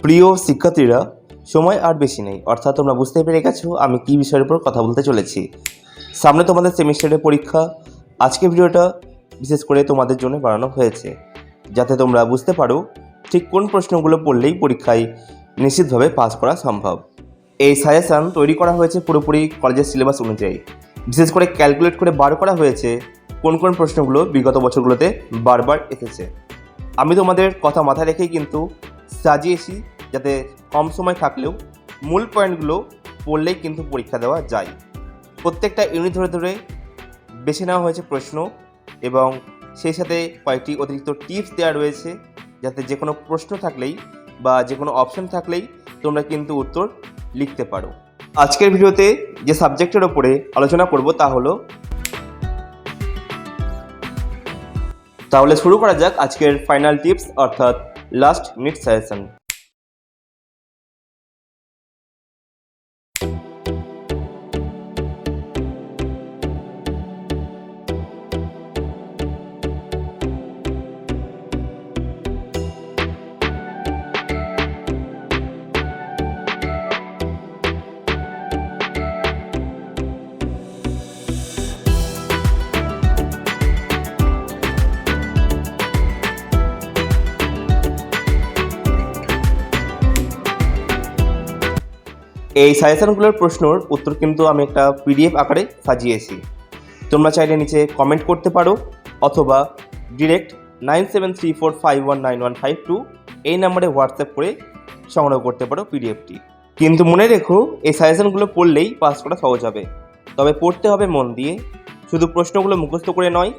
প্রিয় শিক্ষার্থীরা, সময় আর বেশি নেই, অর্থাৎ তোমরা বুঝতে পেরে গেছো আমি কী বিষয়ের উপর কথা বলতে চলেছি। সামনে তোমাদের সেমিস্টারের পরীক্ষা। আজকের ভিডিওটা বিশেষ করে তোমাদের জন্য বানানো হয়েছে, যাতে তোমরা বুঝতে পারো ঠিক কোন প্রশ্নগুলো পড়লেই পরীক্ষায় নিশ্চিতভাবে পাস করা সম্ভব। এই সাজেশান তৈরি করা হয়েছে পুরোপুরি কলেজের সিলেবাস অনুযায়ী। বিশেষ করে ক্যালকুলেট করে বার করা হয়েছে কোন কোন প্রশ্নগুলো বিগত বছরগুলোতে বারবার এসেছে। আমি তোমাদের কথা মাথায় রেখেই কিন্তু সাজিয়েছি, যাতে কম সময় থাকলেও মূল পয়েন্টগুলো পড়লেই কিন্তু পরীক্ষা দেওয়া যায়। প্রত্যেকটা ইউনিট ধরে ধরে বেছে নেওয়া হয়েছে প্রশ্ন, এবং সেই সাথে কয়েকটি অতিরিক্ত টিপস দেওয়া রয়েছে, যাতে যে কোনো প্রশ্ন থাকলেই বা যে কোনো অপশন থাকলেই তোমরা কিন্তু উত্তর লিখতে পারো। আজকের ভিডিওতে যে সাবজেক্টের ওপরে আলোচনা করব তাহলে শুরু করা যাক আজকের ফাইনাল টিপস, অর্থাৎ লাস্ট মিনিট সাজেশন। এই সাজেশনগুলোর প্রশ্নর উত্তর কিন্তু আমি একটা পিডিএফ আকারে সাজিয়েছি। তোমরা চাইলে নিচে কমেন্ট করতে পারো, অথবা ডিরেক্ট 9734519152 এই নাম্বারে হোয়াটসঅ্যাপ করে সংগ্রহ করতে পারো পিডিএফটি। কিন্তু মনে রেখো, এই সাজেশনগুলো পড়লেই পাস করা সহজ হবে, তবে পড়তে হবে মন দিয়ে। শুধু প্রশ্নগুলো মুখস্থ করে নয়,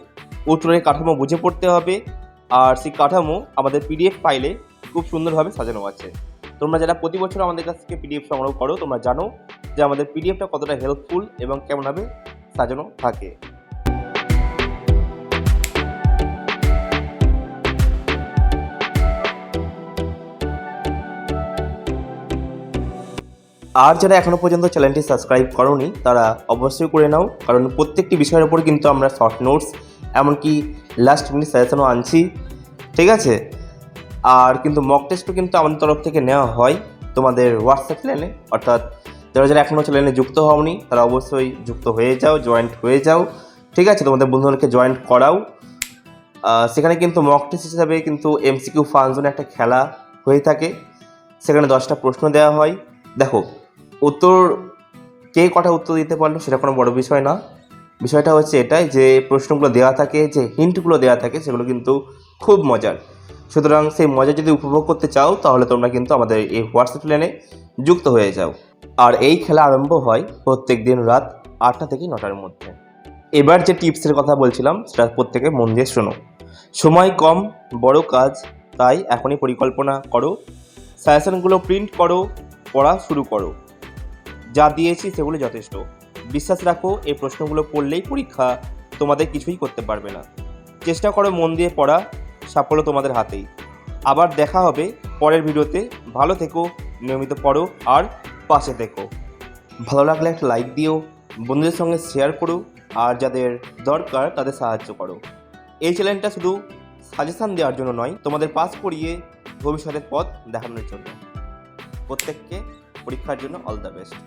উত্তরের কাঠামো বুঝে পড়তে হবে। আর সেই কাঠামো আমাদের পিডিএফ ফাইলে খুব সুন্দরভাবে সাজানো আছে। তোমরা যারা প্রতি বছর আমাদের কাছ থেকে পিডিএফ সংগ্রহ করো, তোমরা জানো যে আমাদের পিডিএফটা কতটা হেল্পফুল এবং কেমনভাবে সাজানো থাকে। আর যারা এখনও পর্যন্ত চ্যানেলটি সাবস্ক্রাইব করোনি, তারা অবশ্যই করে নাও, কারণ প্রত্যেকটি বিষয়ের ওপর কিন্তু আমরা শর্ট নোটস, এমনকি লাস্ট মিনিট সাজেশনও আনছি, ঠিক আছে? আর কিন্তু মক টেস্টও কিন্তু আমাদের তরফ থেকে নেওয়া হয় তোমাদের হোয়াটসঅ্যাপ চ্যানেলে। অর্থাৎ যারা যারা এখনও চ্যানেলে যুক্ত হওনি, তারা অবশ্যই যুক্ত হয়ে যাও, জয়েন্ট হয়ে যাও, ঠিক আছে? তোমাদের বন্ধুদেরকে জয়েন্ট করাও। সেখানে কিন্তু মক টেস্ট হিসাবে কিন্তু এমসিকিউ ফাংশনে একটা খেলা হয়ে থাকে। সেখানে 10টা প্রশ্ন দেওয়া হয়। দেখো, উত্তর কে কটা উত্তর দিতে পারলো সেটা কোনো বড় বিষয় না। বিষয়টা হচ্ছে এটাই যে প্রশ্নগুলো দেওয়া থাকে, যে হিন্টগুলো দেওয়া থাকে, সেগুলো কিন্তু খুব মজার। সুতরাং সেই মজা যদি উপভোগ করতে চাও, তাহলে তোমরা কিন্তু আমাদের এই হোয়াটসঅ্যাপ চ্যানেলে যুক্ত হয়ে যাও। আর এই খেলা আরম্ভ হয় প্রত্যেক দিন রাত 8টা থেকে 9টার মধ্যে। এবার যে টিপসের কথা বলছিলাম, সেটা প্রত্যেকে মন দিয়ে শোনো। সময় কম, বড় কাজ, তাই এখনই পরিকল্পনা করো। সাজেশনগুলো প্রিন্ট করো, পড়া শুরু করো। যা দিয়েছি সেগুলো যথেষ্ট। বিশ্বাস রাখো, এই প্রশ্নগুলো পড়লেই পরীক্ষা তোমাদের কিছুই করতে পারবে না। চেষ্টা করো মন দিয়ে পড়া, সাফল্য তোমাদের হাতেই। আবার দেখা হবে পরের ভিডিওতে। ভালো থেকো, নিয়মিত পড়ো আর পাশে থেকো। ভালো লাগলে একটা লাইক দিও, বন্ধুদের সঙ্গে শেয়ার করো, আর যাদের দরকার তাদের সাহায্য করো। এই চ্যানেলটা শুধু সাজেশান দেওয়ার জন্য নয়, তোমাদের পাস করিয়ে ভবিষ্যতের পথ দেখানোর জন্য। প্রত্যেককে পরীক্ষার জন্য অল দ্য বেস্ট।